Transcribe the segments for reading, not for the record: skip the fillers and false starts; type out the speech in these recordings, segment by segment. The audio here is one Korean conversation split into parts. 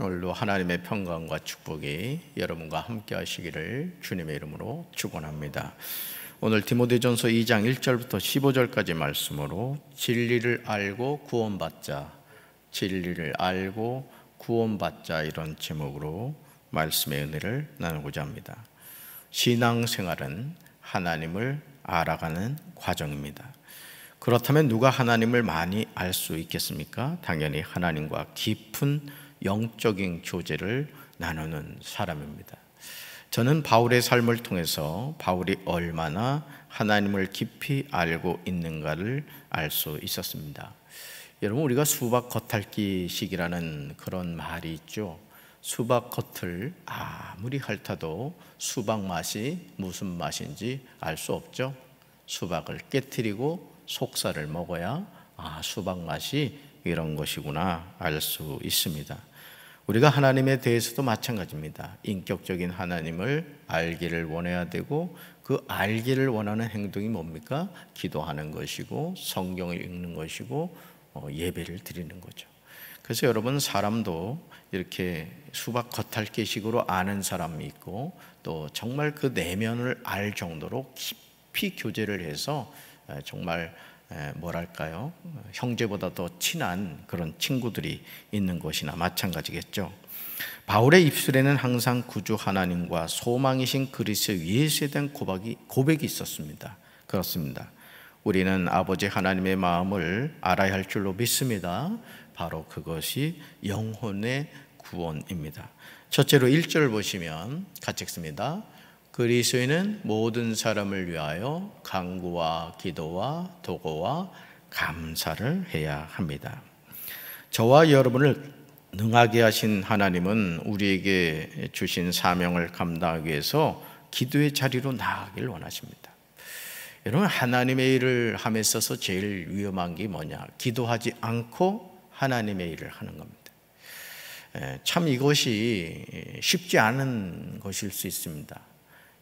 오늘도 하나님의 평강과 축복이 여러분과 함께 하시기를 주님의 이름으로 축원합니다. 오늘 디모데전서 2장 1절부터 15절까지 말씀으로 진리를 알고 구원받자, 진리를 알고 구원받자, 이런 제목으로 말씀의 은혜를 나누고자 합니다. 신앙생활은 하나님을 알아가는 과정입니다. 그렇다면 누가 하나님을 많이 알 수 있겠습니까? 당연히 하나님과 깊은 영적인 교제를 나누는 사람입니다. 저는 바울의 삶을 통해서 바울이 얼마나 하나님을 깊이 알고 있는가를 알 수 있었습니다. 여러분, 우리가 수박 겉핥기식이라는 그런 말이 있죠. 수박 겉을 아무리 핥아도 수박 맛이 무슨 맛인지 알 수 없죠. 수박을 깨트리고 속살을 먹어야 수박 맛이 이런 것이구나 알 수 있습니다. 우리가 하나님에 대해서도 마찬가지입니다. 인격적인 하나님을 알기를 원해야 되고, 그 알기를 원하는 행동이 뭡니까? 기도하는 것이고, 성경을 읽는 것이고, 예배를 드리는 거죠. 그래서 여러분, 사람도 이렇게 수박 겉핥기식으로 아는 사람이 있고, 또 정말 그 내면을 알 정도로 깊이 교제를 해서 정말 뭐랄까요? 형제보다 더 친한 그런 친구들이 있는 것이나 마찬가지겠죠. 바울의 입술에는 항상 구주 하나님과 소망이신 그리스도 예수에 대한 고백이 있었습니다. 그렇습니다. 우리는 아버지 하나님의 마음을 알아야 할 줄로 믿습니다. 바로 그것이 영혼의 구원입니다. 첫째로 1절 보시면 같이 읽습니다. 그리스도인은 모든 사람을 위하여 간구와 기도와 도고와 감사를 해야 합니다. 저와 여러분을 능하게 하신 하나님은 우리에게 주신 사명을 감당하기 위해서 기도의 자리로 나아가길 원하십니다. 여러분, 하나님의 일을 함에 있어서 제일 위험한 게 뭐냐? 기도하지 않고 하나님의 일을 하는 겁니다. 참 이것이 쉽지 않은 것일 수 있습니다.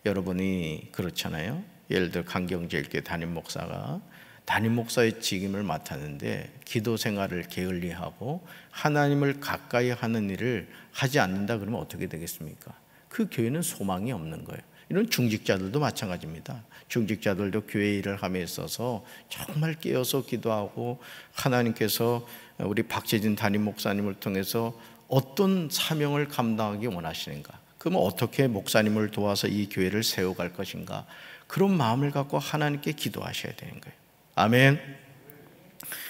여러분이 그렇잖아요. 예를 들어 강경제일교회 담임 목사가 담임 목사의 직임을 맡았는데 기도 생활을 게을리하고 하나님을 가까이 하는 일을 하지 않는다 그러면 어떻게 되겠습니까? 그 교회는 소망이 없는 거예요. 이런 중직자들도 마찬가지입니다. 중직자들도 교회 일을 함에 있어서 정말 깨어서 기도하고, 하나님께서 우리 박재진 담임 목사님을 통해서 어떤 사명을 감당하기 원하시는가? 그러면 어떻게 목사님을 도와서 이 교회를 세워갈 것인가? 그런 마음을 갖고 하나님께 기도하셔야 되는 거예요. 아멘.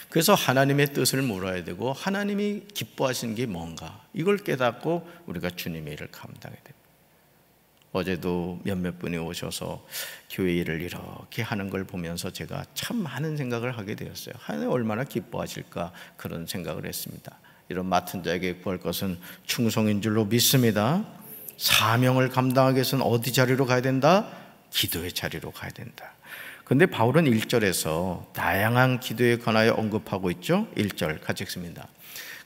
그래서 하나님의 뜻을 물어야 되고, 하나님이 기뻐하시는 게 뭔가, 이걸 깨닫고 우리가 주님의 일을 감당해야 됩니다. 어제도 몇몇 분이 오셔서 교회 일을 이렇게 하는 걸 보면서 제가 참 많은 생각을 하게 되었어요. 하나님 얼마나 기뻐하실까, 그런 생각을 했습니다. 이런 맡은 자에게 구할 것은 충성인 줄로 믿습니다. 사명을 감당하기 위해서는 어디 자리로 가야 된다? 기도의 자리로 가야 된다. 그런데 바울은 1절에서 다양한 기도에 관하여 언급하고 있죠. 1절 같이 읽습니다.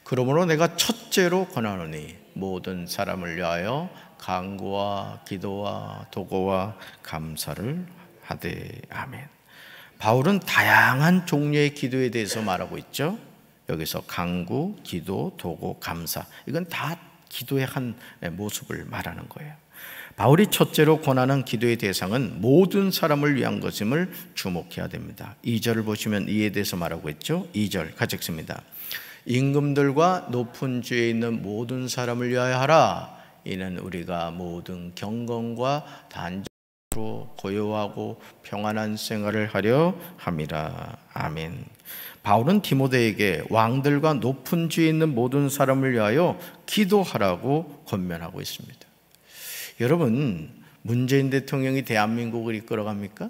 그러므로 내가 첫째로 권하노니 모든 사람을 위하여 간구와 기도와 도고와 감사를 하되. 아멘. 바울은 다양한 종류의 기도에 대해서 말하고 있죠. 여기서 간구, 기도, 도고, 감사, 이건 다 기도의 한 모습을 말하는 거예요. 바울이 첫째로 권하는 기도의 대상은 모든 사람을 위한 것임을 주목해야 됩니다. 2절을 보시면 이에 대해서 말하고 있죠. 2절 같이 읽습니다. 임금들과 높은 주에 있는 모든 사람을 위하여 하라. 이는 우리가 모든 경건과 단정으로 고요하고 평안한 생활을 하려 함이라. 아멘. 바울은 디모데에게 왕들과 높은 주에 있는 모든 사람을 위하여 기도하라고 권면하고 있습니다. 여러분, 문재인 대통령이 대한민국을 이끌어갑니까?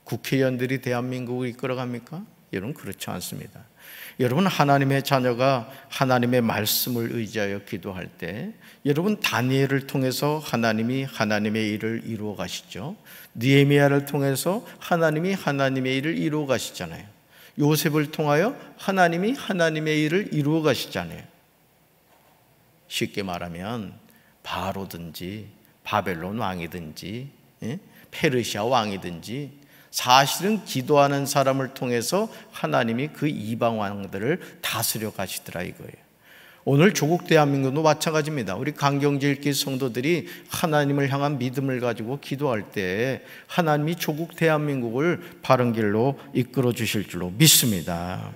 국회의원들이 대한민국을 이끌어갑니까? 여러분, 그렇지 않습니다. 여러분, 하나님의 자녀가 하나님의 말씀을 의지하여 기도할 때, 여러분, 다니엘을 통해서 하나님이 하나님의 일을 이루어 가시죠. 느헤미야를 통해서 하나님이 하나님의 일을 이루어 가시잖아요. 요셉을 통하여 하나님이 하나님의 일을 이루어 가시잖아요. 쉽게 말하면 바로든지 바벨론 왕이든지 페르시아 왕이든지 사실은 기도하는 사람을 통해서 하나님이 그 이방 왕들을 다스려 가시더라 이거예요. 오늘 조국 대한민국도 마찬가지입니다. 우리 강경제일기 성도들이 하나님을 향한 믿음을 가지고 기도할 때 하나님이 조국 대한민국을 바른 길로 이끌어 주실 줄로 믿습니다.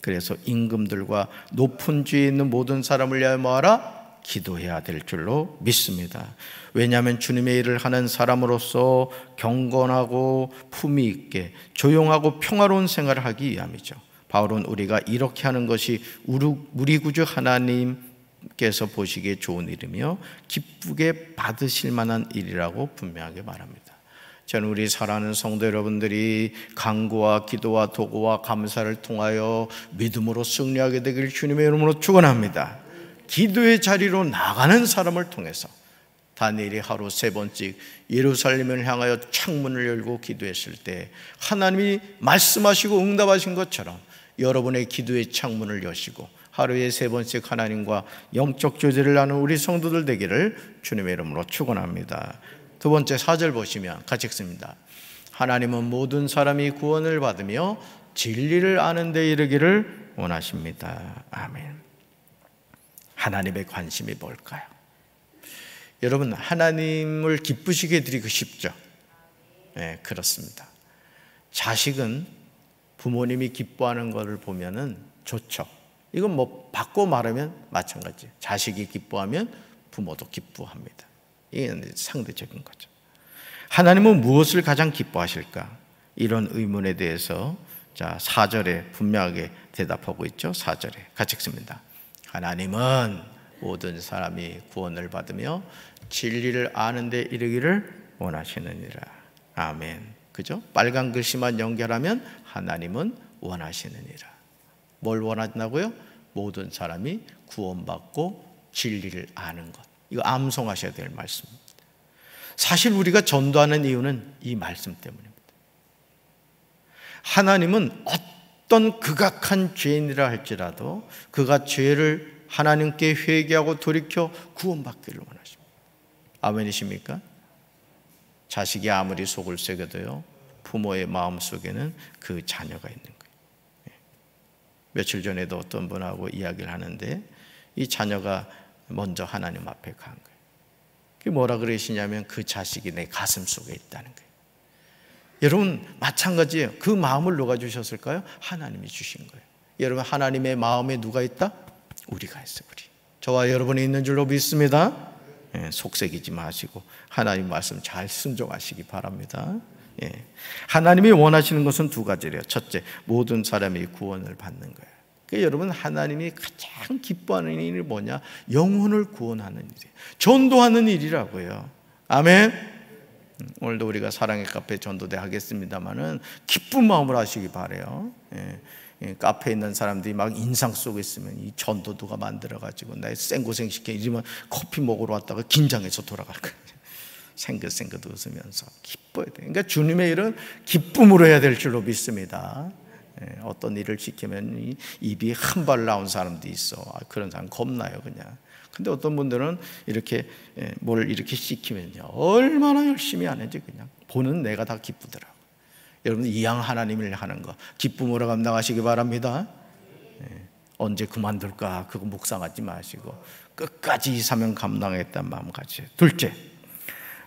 그래서 임금들과 높은 지위에 있는 모든 사람을 위하여 뭐하라? 기도해야 될 줄로 믿습니다. 왜냐하면 주님의 일을 하는 사람으로서 경건하고 품위 있게 조용하고 평화로운 생활을 하기 위함이죠. 바울은 우리가 이렇게 하는 것이 우리 구주 하나님께서 보시기에 좋은 일이며 기쁘게 받으실 만한 일이라고 분명하게 말합니다. 저는 우리 사랑하는 성도 여러분들이 간구와 기도와 도구와 감사를 통하여 믿음으로 승리하게 되길 주님의 이름으로 축원합니다. 기도의 자리로 나가는 사람을 통해서 다니엘이 하루 3번씩 예루살렘을 향하여 창문을 열고 기도했을 때 하나님이 말씀하시고 응답하신 것처럼 여러분의 기도의 창문을 여시고 하루에 3번씩 하나님과 영적 교제를 나누는 우리 성도들 되기를 주님의 이름으로 축원합니다. 두 번째 4절 보시면 같이 읽습니다. 하나님은 모든 사람이 구원을 받으며 진리를 아는 데 이르기를 원하십니다. 아멘. 하나님의 관심이 뭘까요? 여러분, 하나님을 기쁘시게 해드리고 싶죠? 네, 그렇습니다. 자식은 부모님이 기뻐하는 것을 보면은 좋죠. 이건 뭐 바꿔 말하면 마찬가지예요. 자식이 기뻐하면 부모도 기뻐합니다. 이게 상대적인 거죠. 하나님은 무엇을 가장 기뻐하실까? 이런 의문에 대해서 4절에 분명하게 대답하고 있죠. 4절에 같이 읽습니다. 하나님은 모든 사람이 구원을 받으며 진리를 아는 데 이르기를 원하시느니라. 아멘. 그죠? 빨간 글씨만 연결하면 하나님은 원하시느니라. 뭘 원하신다고요? 모든 사람이 구원받고 진리를 아는 것. 이거 암송하셔야 될 말씀입니다. 사실 우리가 전도하는 이유는 이 말씀 때문입니다. 하나님은 어떤 극악한 죄인이라 할지라도 그가 죄를 하나님께 회개하고 돌이켜 구원받기를 원하십니다. 아멘이십니까? 자식이 아무리 속을 새겨도요, 부모의 마음속에는 그 자녀가 있는 거예요. 며칠 전에도 어떤 분하고 이야기를 하는데 이 자녀가 먼저 하나님 앞에 간 거예요. 그게 뭐라 그러시냐면 그 자식이 내 가슴 속에 있다는 거예요. 여러분 마찬가지예요. 그 마음을 누가 주셨을까요? 하나님이 주신 거예요. 여러분 하나님의 마음에 누가 있다? 우리가 있어요. 우리. 저와 여러분이 있는 줄로 믿습니다. 속색이지 마시고 하나님 말씀 잘 순종하시기 바랍니다. 하나님이 원하시는 것은 두 가지래요. 첫째, 모든 사람이 구원을 받는 거예요. 그러니까 여러분 하나님이 가장 기뻐하는 일이 뭐냐? 영혼을 구원하는 일이에요. 전도하는 일이라고요. 아멘. 오늘도 우리가 사랑의 카페 전도대 하겠습니다마는 기쁜 마음으로 하시기 바라요. 카페에 있는 사람들이 막 인상 속에 있으면 이 전도 누가 만들어가지고 나 생고생 시켜 이러면 커피 먹으러 왔다가 긴장해서 돌아갈 거예요. 생긋생긋 웃으면서 기뻐야 돼. 그러니까 주님의 일은 기쁨으로 해야 될 줄로 믿습니다. 어떤 일을 시키면 입이 한 발 나온 사람도 있어. 그런 사람 겁나요 그냥. 근데 어떤 분들은 이렇게 뭘 이렇게 시키면요 얼마나 열심히 하는지 그냥 보는 내가 다 기쁘더라고. 여러분 이양 하나님을 하는 거 기쁨으로 감당하시기 바랍니다. 언제 그만둘까 그거 묵상하지 마시고 끝까지 이 사명 감당하겠다는 마음 가지세요. 둘째,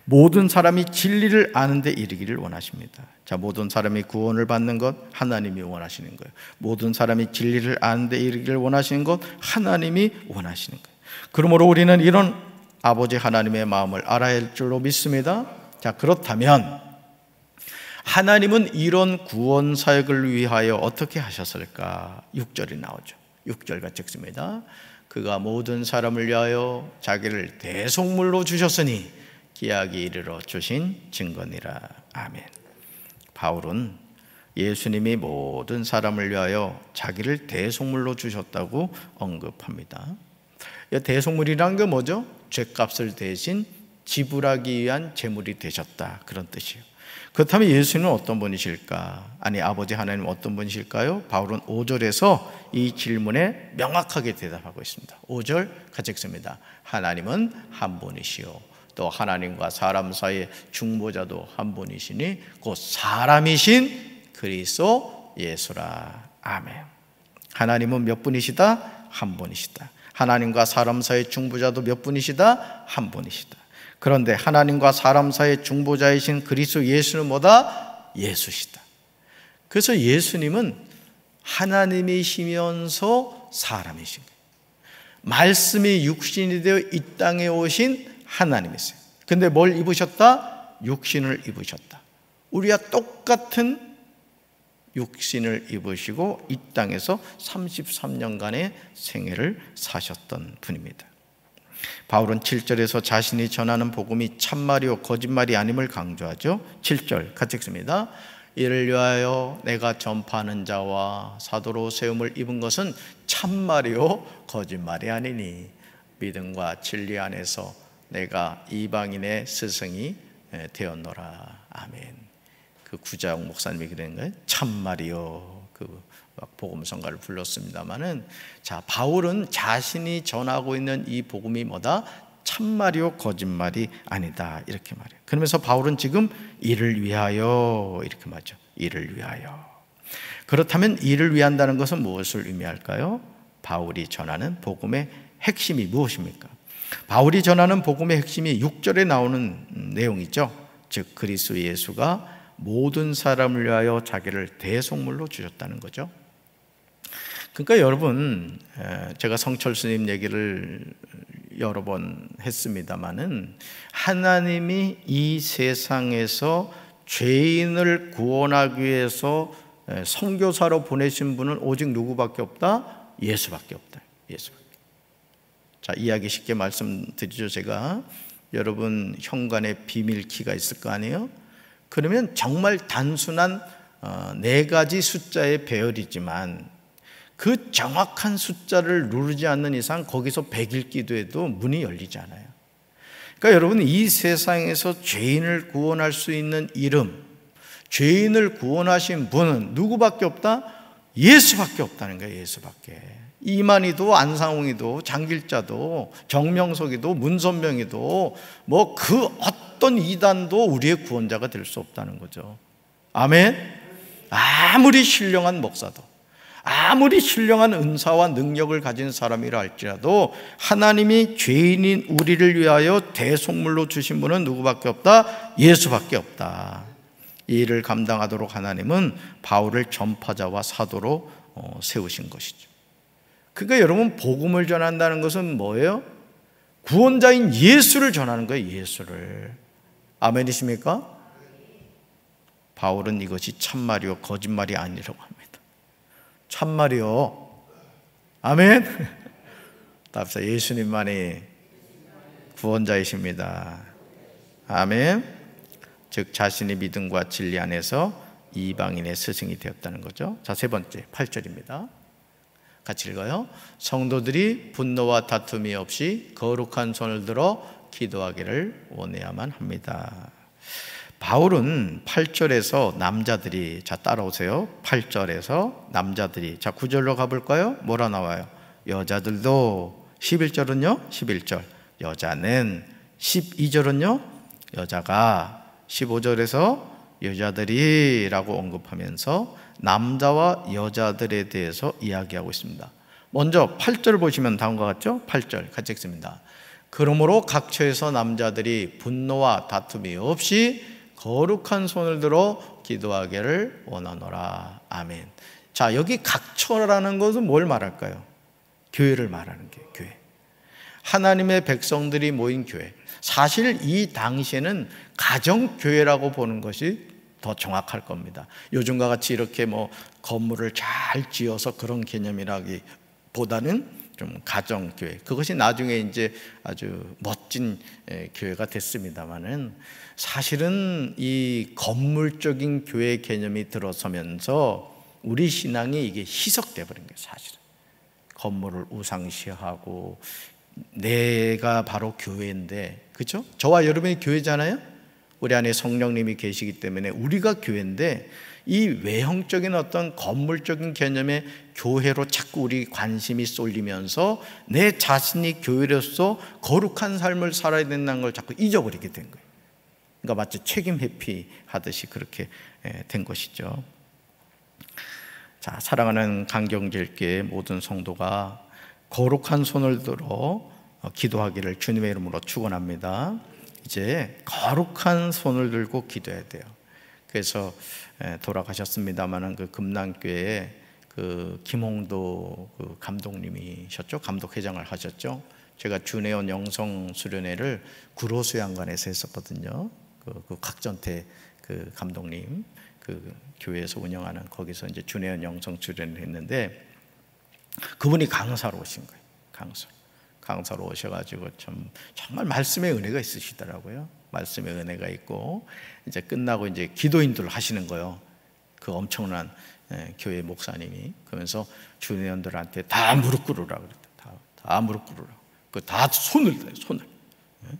모든 사람이 진리를 아는 데 이르기를 원하십니다. 자, 모든 사람이 구원을 받는 것 하나님이 원하시는 거예요. 모든 사람이 진리를 아는 데 이르기를 원하시는 것 하나님이 원하시는 거예요. 그러므로 우리는 이런 아버지 하나님의 마음을 알아야 할 줄로 믿습니다. 자, 그렇다면 하나님은 이런 구원 사역을 위하여 어떻게 하셨을까? 6절이 나오죠. 6절 같이 읽습니다. 그가 모든 사람을 위하여 자기를 대속물로 주셨으니 기약이 이르러 주신 증거니라. 아멘. 바울은 예수님이 모든 사람을 위하여 자기를 대속물로 주셨다고 언급합니다. 대속물이란 게 뭐죠? 죄값을 대신 지불하기 위한 제물이 되셨다, 그런 뜻이에요. 그렇다면 예수님은 어떤 분이실까? 아니 아버지 하나님 어떤 분이실까요? 바울은 5절에서 이 질문에 명확하게 대답하고 있습니다. 5절 같이 읽습니다. 하나님은 한 분이시요 또 하나님과 사람 사이의 중보자도 한 분이시니 곧 사람이신 그리스도 예수라. 아멘. 하나님은 몇 분이시다? 한 분이시다. 하나님과 사람 사이의 중보자도 몇 분이시다? 한 분이시다. 그런데 하나님과 사람 사이의 중보자이신 그리스도 예수는 뭐다? 예수시다. 그래서 예수님은 하나님이시면서 사람이신 거예요. 말씀이 육신이 되어 이 땅에 오신 하나님이세요. 근데 뭘 입으셨다? 육신을 입으셨다. 우리와 똑같은 육신을 입으시고 이 땅에서 33년간의 생애를 사셨던 분입니다. 바울은 7절에서 자신이 전하는 복음이 참말이요 거짓말이 아님을 강조하죠. 7절 같이 읽습니다. 이를 위하여 내가 전파하는 자와 사도로 세움을 입은 것은 참말이요 거짓말이 아니니 믿음과 진리 안에서 내가 이방인의 스승이 되었노라. 아멘. 그 구자영 목사님이 그런 거예요. 참말이요. 그 복음성가를 불렀습니다마는, 자, 바울은 자신이 전하고 있는 이 복음이 뭐다? 참말이요 거짓말이 아니다, 이렇게 말해요. 그러면서 바울은 지금 이를 위하여 이렇게 말하죠. 이를 위하여. 그렇다면 이를 위한다는 것은 무엇을 의미할까요? 바울이 전하는 복음의 핵심이 무엇입니까? 바울이 전하는 복음의 핵심이 6절에 나오는 내용이죠. 즉 그리스도 예수가 모든 사람을 위하여 자기를 대속물로 주셨다는 거죠. 그러니까 여러분, 제가 성철스님 얘기를 여러 번 했습니다마는, 하나님이 이 세상에서 죄인을 구원하기 위해서 선교사로 보내신 분은 오직 누구밖에 없다? 예수밖에 없다. 예수밖에. 자, 이야기 쉽게 말씀드리죠. 제가 여러분 현관에 비밀키가 있을 거 아니에요? 그러면 정말 단순한 4가지 숫자의 배열이지만 그 정확한 숫자를 누르지 않는 이상 거기서 100일 기도해도 문이 열리지 않아요. 그러니까 여러분, 이 세상에서 죄인을 구원할 수 있는 이름, 죄인을 구원하신 분은 누구밖에 없다? 예수밖에 없다는 거예요. 예수밖에. 이만희도 안상홍이도 장길자도 정명석이도 문선명이도 뭐 그 어떤 이단도 우리의 구원자가 될 수 없다는 거죠. 아멘. 아무리 신령한 목사도, 아무리 신령한 은사와 능력을 가진 사람이라 할지라도 하나님이 죄인인 우리를 위하여 대속물로 주신 분은 누구밖에 없다? 예수밖에 없다. 이 일을 감당하도록 하나님은 바울을 전파자와 사도로 세우신 것이죠. 그러니까 여러분, 복음을 전한다는 것은 뭐예요? 구원자인 예수를 전하는 거예요. 예수를. 아멘이십니까? 바울은 이것이 참말이요 거짓말이 아니라고 합니다. 참말이요. 아멘. 답사 예수님만이 구원자이십니다. 아멘. 즉 자신의 믿음과 진리 안에서 이방인의 스승이 되었다는 거죠. 자, 세 번째 8절입니다. 같이 읽어요. 성도들이 분노와 다툼이 없이 거룩한 손을 들어 기도하기를 원해야만 합니다. 바울은 8절에서 남자들이, 자 따라오세요. 8절에서 남자들이, 자 9절로 가볼까요? 뭐라 나와요? 여자들도. 11절은요? 11절 여자는. 12절은요? 여자가. 15절에서 여자들이 라고 언급하면서 남자와 여자들에 대해서 이야기하고 있습니다. 먼저 8절 보시면 다음과 같죠? 8절 같이 읽습니다. 그러므로 각처에서 남자들이 분노와 다툼이 없이 거룩한 손을 들어 기도하기를 원하노라. 아멘. 자, 여기 각처라는 것은 뭘 말할까요? 교회를 말하는 게 교회. 하나님의 백성들이 모인 교회. 사실 이 당시에는 가정교회라고 보는 것이 더 정확할 겁니다. 요즘과 같이 이렇게 뭐 건물을 잘 지어서 그런 개념이라기보다는 좀 가정교회, 그것이 나중에 이제 아주 멋진 교회가 됐습니다만은, 사실은 이 건물적인 교회 개념이 들어서면서 우리 신앙이 이게 희석돼 버린 거예요. 사실은 건물을 우상시하고 내가 바로 교회인데, 그렇죠? 저와 여러분이 교회잖아요. 우리 안에 성령님이 계시기 때문에 우리가 교회인데, 이 외형적인 어떤 건물적인 개념의 교회로 자꾸 우리 관심이 쏠리면서 내 자신이 교회로서 거룩한 삶을 살아야 된다는 걸 자꾸 잊어버리게 된 거예요. 그러니까 마치 책임 회피하듯이 그렇게 된 것이죠. 자, 사랑하는 강경제일교회 모든 성도가 거룩한 손을 들어 기도하기를 주님의 이름으로 축원합니다. 이제 거룩한 손을 들고 기도해야 돼요. 그래서 돌아가셨습니다마는 그 금남교회에 그 김홍도 그 감독님이셨죠. 감독회장을 하셨죠. 제가 준혜원 영성 수련회를 구로수양관에서 했었거든요. 그 각전태 그 감독님 그 교회에서 운영하는 거기서 이제 준혜원 영성 수련회를 했는데 그분이 강사로 오신 거예요. 강사로 오셔가지고 정말 말씀의 은혜가 있으시더라고요. 말씀의 은혜가 있고 이제 끝나고 이제 기도인들 하시는 거예요. 그 엄청난 교회 목사님이. 그러면서 주례원들한테 다 무릎 꿇으라 그랬다. 다 무릎 꿇으라. 그 다 손을 들어요. 손을.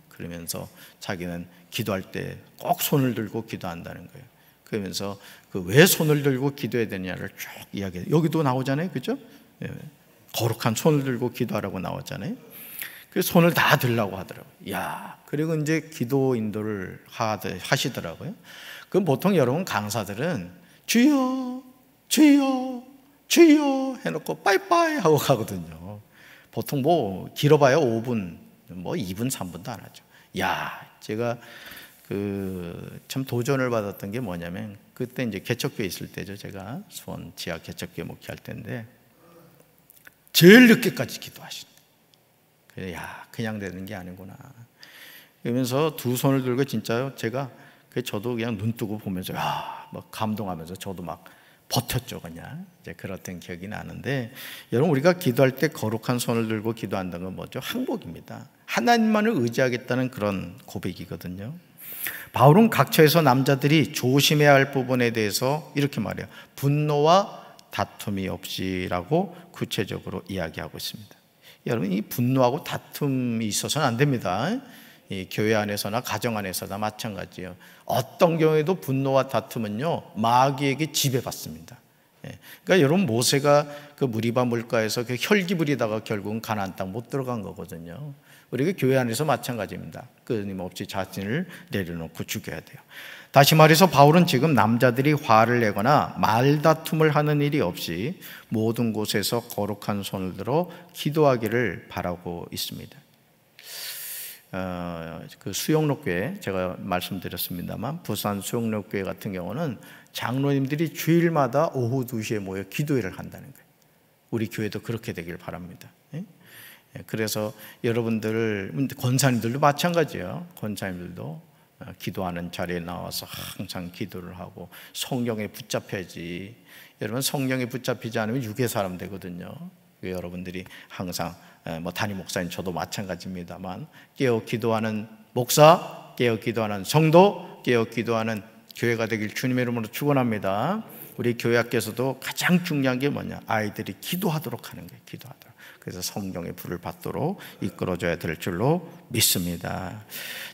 그러면서 자기는 기도할 때 꼭 손을 들고 기도한다는 거예요. 그러면서 그 왜 손을 들고 기도해야 되냐를 쭉 이야기해요. 여기도 나오잖아요, 그죠? 거룩한 손을 들고 기도하라고 나왔잖아요. 그 손을 다 들라고 하더라고요. 야, 그리고 이제 기도 인도를 하시더라고요. 그럼 보통 여러분 강사들은 주여, 주여, 주여 해놓고 빠이빠이 하고 가거든요. 보통 뭐 길어봐야 5분, 뭐 2분, 3분도 안 하죠. 야, 제가 참 도전을 받았던 게 뭐냐면 그때 이제 개척교회 있을 때죠. 제가 수원 지하 개척교회 목회할 때인데 제일 늦게까지 기도하시네. 그래, 야, 그냥 되는 게 아니구나. 그러면서 두 손을 들고 진짜요. 제가 저도 그냥 눈 뜨고 보면서 야, 막 감동하면서 저도 막 버텼죠, 그냥. 이제 그랬던 기억이 나는데 여러분 우리가 기도할 때 거룩한 손을 들고 기도한다는 건 뭐죠? 항복입니다. 하나님만을 의지하겠다는 그런 고백이거든요. 바울은 각처에서 남자들이 조심해야 할 부분에 대해서 이렇게 말해요. 분노와 다툼이 없이라고 구체적으로 이야기하고 있습니다. 여러분 이 분노하고 다툼이 있어서는 안 됩니다. 이 교회 안에서나 가정 안에서나 마찬가지예요. 어떤 경우에도 분노와 다툼은요 마귀에게 지배받습니다. 그러니까 여러분 모세가 그 무리바 물가에서 그 혈기 부리다가 결국은 가나안 땅 못 들어간 거거든요. 우리가 교회 안에서 마찬가지입니다. 끊임없이 자신을 내려놓고 죽여야 돼요. 다시 말해서 바울은 지금 남자들이 화를 내거나 말다툼을 하는 일이 없이 모든 곳에서 거룩한 손을 들어 기도하기를 바라고 있습니다. 그 수영록교회 제가 말씀드렸습니다만 부산 수영록교회 같은 경우는 장로님들이 주일마다 오후 2시에 모여 기도회를 한다는 거예요. 우리 교회도 그렇게 되길 바랍니다. 그래서 여러분들 권사님들도 마찬가지예요. 권사님들도 기도하는 자리에 나와서 항상 기도를 하고 성령에 붙잡혀야지. 여러분 성령에 붙잡히지 않으면 유괴 사람 되거든요. 여러분들이 항상 뭐 담임 목사님 저도 마찬가지입니다만 깨어 기도하는 목사, 깨어 기도하는 성도, 깨어 기도하는 교회가 되길 주님의 이름으로 축원합니다. 우리 교회 학교에서도 가장 중요한 게 뭐냐? 아이들이 기도하도록 하는 거예요. 기도하도록. 그래서 성령의 불을 받도록 이끌어줘야 될 줄로 믿습니다.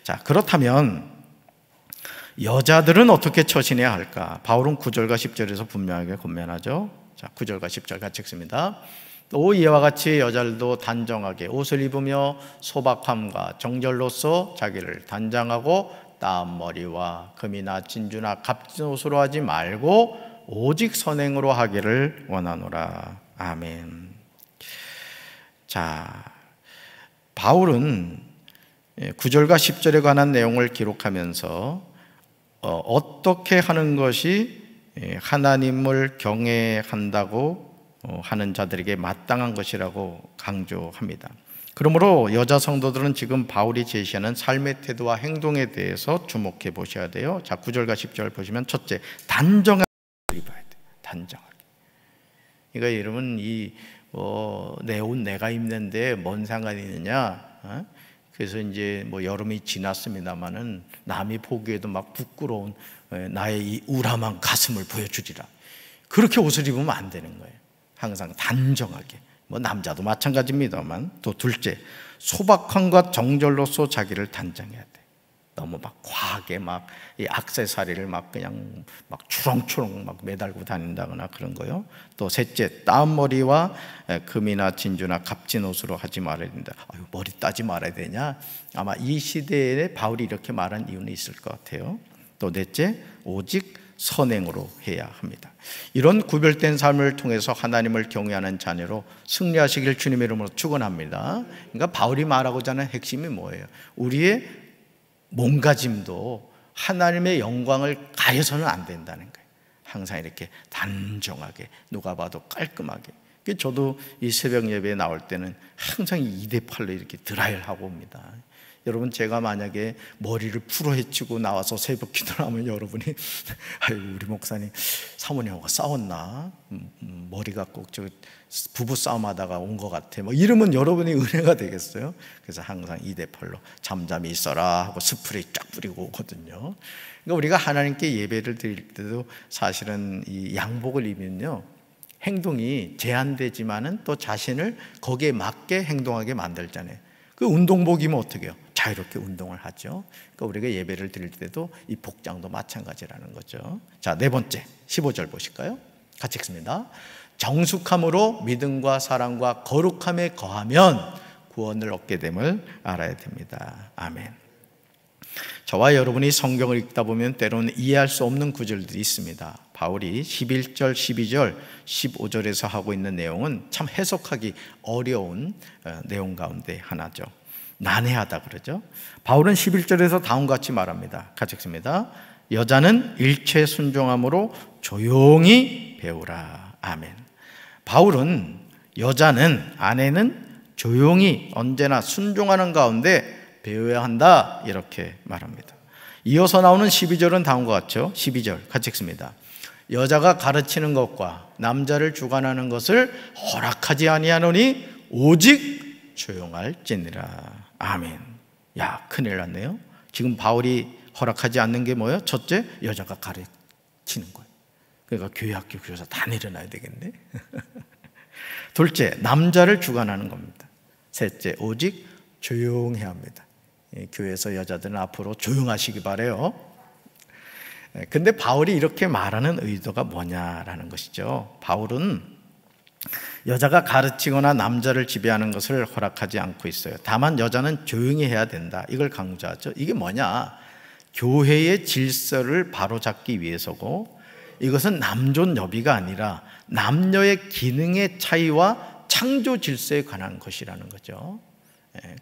자, 그렇다면 여자들은 어떻게 처신해야 할까? 바울은 9절과 10절에서 분명하게 권면하죠. 자, 9절과 10절 같이 읽습니다. 또 이와 같이 여자들도 단정하게 옷을 입으며 소박함과 정절로서 자기를 단장하고 땀머리와 금이나 진주나 값진 옷으로 하지 말고 오직 선행으로 하기를 원하노라. 아멘. 자, 바울은 9절과 10절에 관한 내용을 기록하면서 어떻게 하는 것이 하나님을 경외한다고 하는 자들에게 마땅한 것이라고 강조합니다. 그러므로 여자 성도들은 지금 바울이 제시하는 삶의 태도와 행동에 대해서 주목해 보셔야 돼요. 자, 9절과 10절 보시면 첫째, 단정하게 입어야 돼요. 단정하게. 그러니까 여러분 내 옷 내가 입는데 뭔 상관이 있느냐? 그래서 이제 뭐 여름이 지났습니다마는 남이 보기에도 막 부끄러운 나의 이 우람한 가슴을 보여주리라. 그렇게 옷을 입으면 안 되는 거예요. 항상 단정하게. 뭐 남자도 마찬가지입니다만. 또 둘째, 소박함과 정절로서 자기를 단정해야 돼. 너무 막 과하게 막 이 액세서리를 막 그냥 막 추렁추렁 막 매달고 다닌다거나 그런 거요. 또 셋째, 땀머리와 금이나 진주나 값진 옷으로 하지 말아야 된다. 아유, 머리 따지 말아야 되냐? 아마 이 시대에 바울이 이렇게 말한 이유는 있을 것 같아요. 또 넷째, 오직 선행으로 해야 합니다. 이런 구별된 삶을 통해서 하나님을 경외하는 자녀로 승리하시길 주님의 이름으로 축원합니다. 그러니까 바울이 말하고자 하는 핵심이 뭐예요? 우리의 몸가짐도 하나님의 영광을 가려서는 안 된다는 거예요. 항상 이렇게 단정하게, 누가 봐도 깔끔하게. 저도 이 새벽 예배에 나올 때는 항상 2대8로 이렇게 드라이하고 옵니다. 여러분, 제가 만약에 머리를 풀어헤치고 나와서 새벽 기도를 하면 여러분이 아이고, 우리 목사님 사모님하고 싸웠나? 머리가 꼭 저 부부 싸움하다가 온 것 같아. 뭐 이러면 여러분이 은혜가 되겠어요? 그래서 항상 2대8로 잠잠히 있어라 하고 스프레이 쫙 뿌리고 오거든요. 그러니까 우리가 하나님께 예배를 드릴 때도 사실은 이 양복을 입으면요, 행동이 제한되지만은 또 자신을 거기에 맞게 행동하게 만들잖아요. 그 운동복이면 어떻게 해요? 자유롭게 운동을 하죠. 그러니까 우리가 예배를 드릴 때도 이 복장도 마찬가지라는 거죠. 자, 네 번째 15절 보실까요? 같이 읽습니다. 정숙함으로 믿음과 사랑과 거룩함에 거하면 구원을 얻게 됨을 알아야 됩니다. 아멘. 저와 여러분이 성경을 읽다 보면 때로는 이해할 수 없는 구절들이 있습니다. 바울이 11절, 12절, 15절에서 하고 있는 내용은 참 해석하기 어려운 내용 가운데 하나죠. 난해하다 그러죠. 바울은 11절에서 다음과 같이 말합니다. 같이 읽습니다. 여자는 일체 순종함으로 조용히 배우라. 아멘. 바울은 여자는, 아내는 조용히 언제나 순종하는 가운데 배워야 한다, 이렇게 말합니다. 이어서 나오는 12절은 다음과 같죠. 12절 같이 읽습니다. 여자가 가르치는 것과 남자를 주관하는 것을 허락하지 아니하노니 오직 조용할지니라. 아멘. 야, 큰일 났네요. 지금 바울이 허락하지 않는 게 뭐예요? 첫째, 여자가 가르치는 거예요. 그러니까 교회, 학교, 교사 다 내려놔야 되겠네. 둘째, 남자를 주관하는 겁니다. 셋째, 오직 조용해야 합니다. 교회에서 여자들은 앞으로 조용하시기 바래요. 근데 바울이 이렇게 말하는 의도가 뭐냐라는 것이죠. 바울은 여자가 가르치거나 남자를 지배하는 것을 허락하지 않고 있어요. 다만 여자는 조용히 해야 된다, 이걸 강조하죠. 이게 뭐냐? 교회의 질서를 바로잡기 위해서고, 이것은 남존여비가 아니라 남녀의 기능의 차이와 창조 질서에 관한 것이라는 거죠.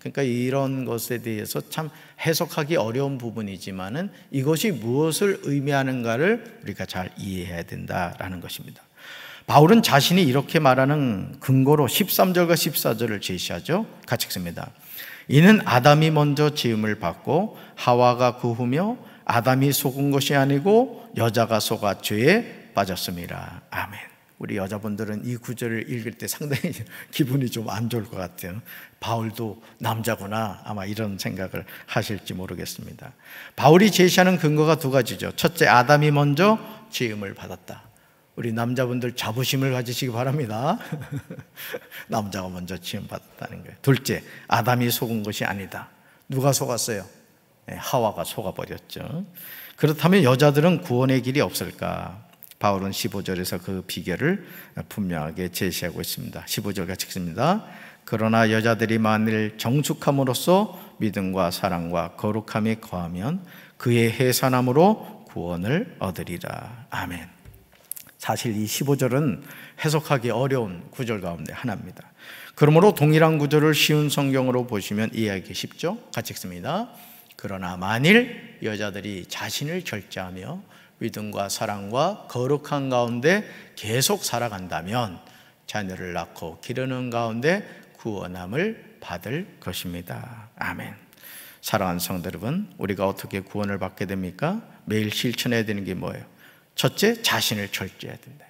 그러니까 이런 것에 대해서 참 해석하기 어려운 부분이지만은 이것이 무엇을 의미하는가를 우리가 잘 이해해야 된다라는 것입니다. 바울은 자신이 이렇게 말하는 근거로 13절과 14절을 제시하죠. 같이 읽습니다. 이는 아담이 먼저 지음을 받고 하와가 그 후며 아담이 속은 것이 아니고 여자가 속아 죄에 빠졌습니다. 아멘. 우리 여자분들은 이 구절을 읽을 때 상당히 기분이 좀 안 좋을 것 같아요. 바울도 남자구나, 아마 이런 생각을 하실지 모르겠습니다. 바울이 제시하는 근거가 두 가지죠. 첫째, 아담이 먼저 지음을 받았다. 우리 남자분들 자부심을 가지시기 바랍니다. 남자가 먼저 지음 받았다는 거예요. 둘째, 아담이 속은 것이 아니다. 누가 속았어요? 하와가 속아버렸죠. 그렇다면 여자들은 구원의 길이 없을까? 바울은 15절에서 그 비결을 분명하게 제시하고 있습니다. 15절 같이 읽습니다. 그러나 여자들이 만일 정숙함으로써 믿음과 사랑과 거룩함에 거하면 그의 해산함으로 구원을 얻으리라. 아멘. 사실 이 15절은 해석하기 어려운 구절 가운데 하나입니다. 그러므로 동일한 구절을 쉬운 성경으로 보시면 이해하기 쉽죠? 같이 읽습니다. 그러나 만일 여자들이 자신을 절제하며 믿음과 사랑과 거룩한 가운데 계속 살아간다면 자녀를 낳고 기르는 가운데 구원함을 받을 것입니다. 아멘. 사랑하는 성도 여러분, 우리가 어떻게 구원을 받게 됩니까? 매일 실천해야 되는 게 뭐예요? 첫째, 자신을 절제해야 된다.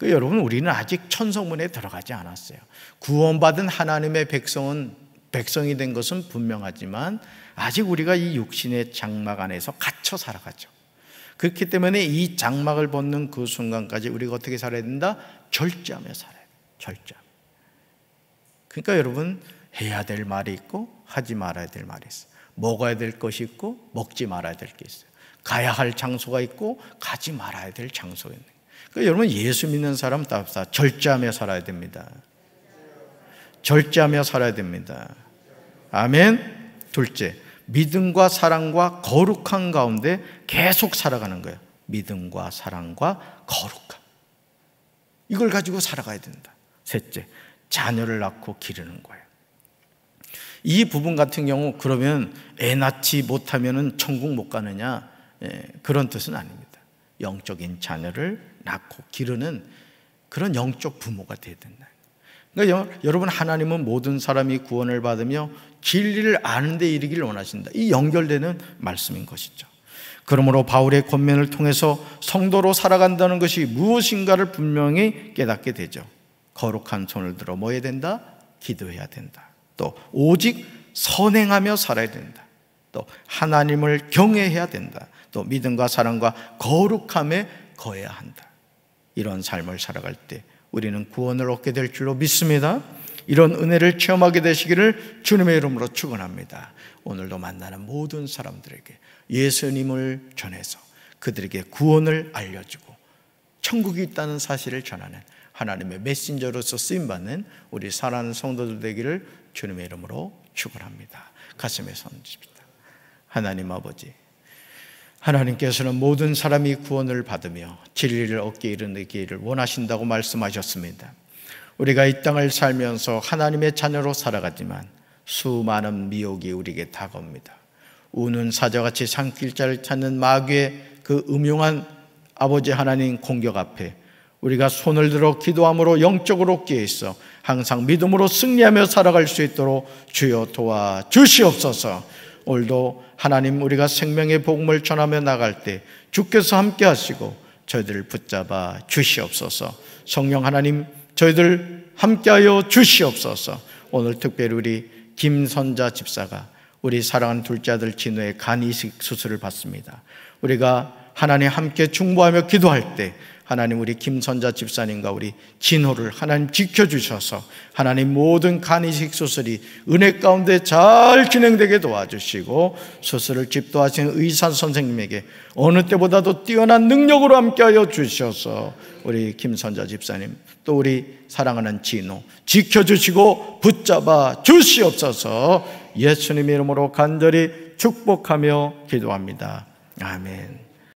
여러분, 우리는 아직 천성문에 들어가지 않았어요. 구원받은 하나님의 백성이 된 것은 분명하지만 아직 우리가 이 육신의 장막 안에서 갇혀 살아가죠. 그렇기 때문에 이 장막을 벗는 그 순간까지 우리가 어떻게 살아야 된다? 절제하며 살아야 돼요. 절제하며. 그러니까 여러분, 해야 될 말이 있고 하지 말아야 될 말이 있어요. 먹어야 될 것이 있고 먹지 말아야 될 게 있어요. 가야 할 장소가 있고 가지 말아야 될 장소가 있는 거예요. 그러니까 여러분, 예수 믿는 사람 다 절제하며 살아야 됩니다. 절제하며 살아야 됩니다. 아멘. 둘째, 믿음과 사랑과 거룩한 가운데 계속 살아가는 거예요. 믿음과 사랑과 거룩함. 이걸 가지고 살아가야 된다. 셋째, 자녀를 낳고 기르는 거예요. 이 부분 같은 경우 그러면 애 낳지 못하면 천국 못 가느냐, 그런 뜻은 아닙니다. 영적인 자녀를 낳고 기르는 그런 영적 부모가 되어야 된다. 그러니까 여러분, 하나님은 모든 사람이 구원을 받으며 진리를 아는 데 이르기를 원하신다. 이 연결되는 말씀인 것이죠. 그러므로 바울의 권면을 통해서 성도로 살아간다는 것이 무엇인가를 분명히 깨닫게 되죠. 거룩한 손을 들어 뭐 해야 된다? 기도해야 된다. 또 오직 선행하며 살아야 된다. 또 하나님을 경외해야 된다. 또 믿음과 사랑과 거룩함에 거해야 한다. 이런 삶을 살아갈 때 우리는 구원을 얻게 될 줄로 믿습니다. 이런 은혜를 체험하게 되시기를 주님의 이름으로 축원합니다. 오늘도 만나는 모든 사람들에게 예수님을 전해서 그들에게 구원을 알려주고 천국이 있다는 사실을 전하는 하나님의 메신저로서 쓰임받는 우리 사랑하는 성도들 되기를 주님의 이름으로 축원합니다. 가슴에 손 얹읍시다. 하나님 아버지, 하나님께서는 모든 사람이 구원을 받으며 진리를 얻게 이르기를 원하신다고 말씀하셨습니다. 우리가 이 땅을 살면서 하나님의 자녀로 살아가지만 수많은 미혹이 우리에게 다가옵니다. 우는 사자같이 산길자를 찾는 마귀의 그 음흉한 아버지 하나님 공격 앞에 우리가 손을 들어 기도함으로 영적으로 깨어있어 항상 믿음으로 승리하며 살아갈 수 있도록 주여 도와주시옵소서. 오늘도 하나님, 우리가 생명의 복음을 전하며 나갈 때 주께서 함께 하시고 저희들을 붙잡아 주시옵소서. 성령 하나님, 저희들 함께하여 주시옵소서. 오늘 특별히 우리 김선자 집사가 우리 사랑하는 둘째 아들 진우의 간 이식 수술을 받습니다. 우리가 하나님 함께 중보하며 기도할 때 하나님, 우리 김선자 집사님과 우리 진호를 하나님 지켜주셔서 하나님 모든 간 이식 수술이 은혜 가운데 잘 진행되게 도와주시고 수술을 집도하신 의사 선생님에게 어느 때보다도 뛰어난 능력으로 함께하여 주셔서 우리 김선자 집사님, 또 우리 사랑하는 진호 지켜주시고 붙잡아 주시옵소서. 예수님의 이름으로 간절히 축복하며 기도합니다. 아멘.